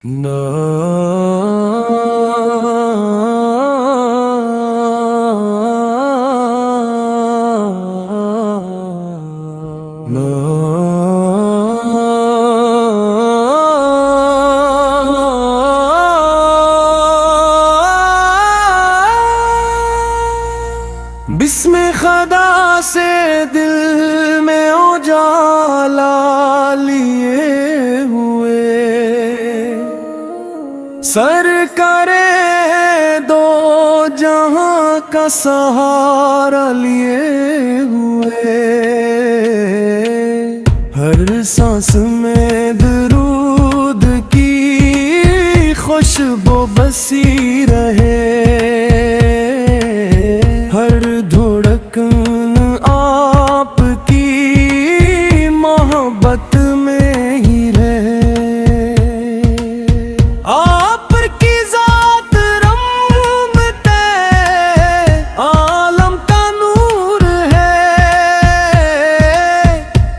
بسم خدا سے دل میں اجالا لیے ہوئے، سر کرے دو جہاں کا سہارا لیے ہوئے، ہر سانس میں درود کی خوشبو بسی رہے، ہر دھڑکن آپ کی محبت میں ہی رہے، آپ کی ذات رحمت عالم کا نور ہے،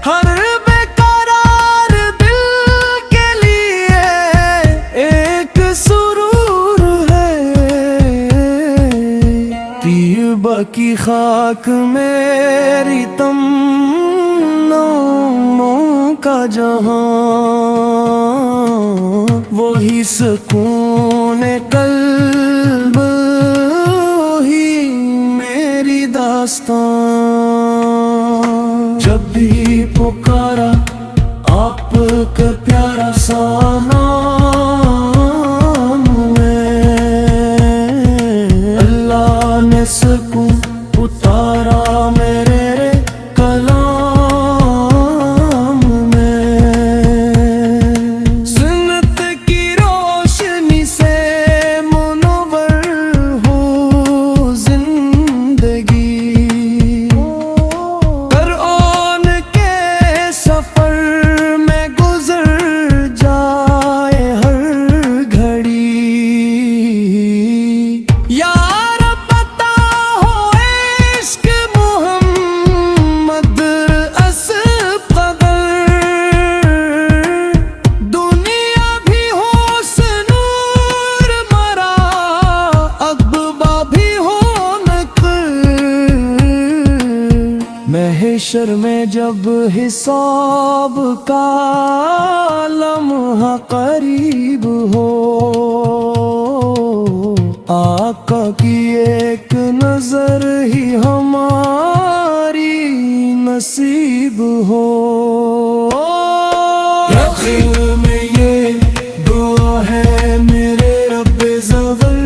ہر بے قرار دل کے لیے ایک سرور ہے، طیبہ کی خاک میری تمناؤں کا جہاں، وہی سکون قلب ہی میری داستان، جب بھی پکارا آپ کا پیارا سا نام میں، اللہ نے سکون اتارا میرے کلام میں، سنت کی روشنی سے منور ہو زندگی، قرآن کے سفر میں گزر جائے ہر گھڑی، یا محشر میں جب حساب کا لمحہ قریب ہو، آقا کی ایک نظر ہی ہماری نصیب ہو، آخر میں یہ دعا ہے میرے رب زبر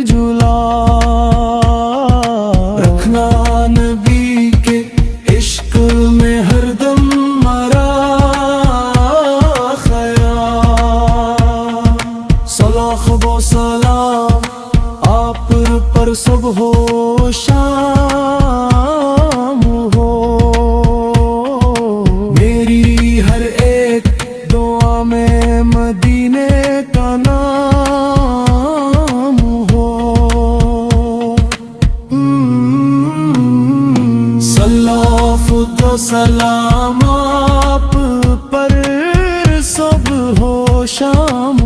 جلا، رکھنا نبی کے عشق میں ہر دم مرا خیال، صلاح و سلام آپ پر صبح و شام ہو، میری ہر ایک دعا میں مدینے کا نام ہو، سلام آپ پر صبح و شام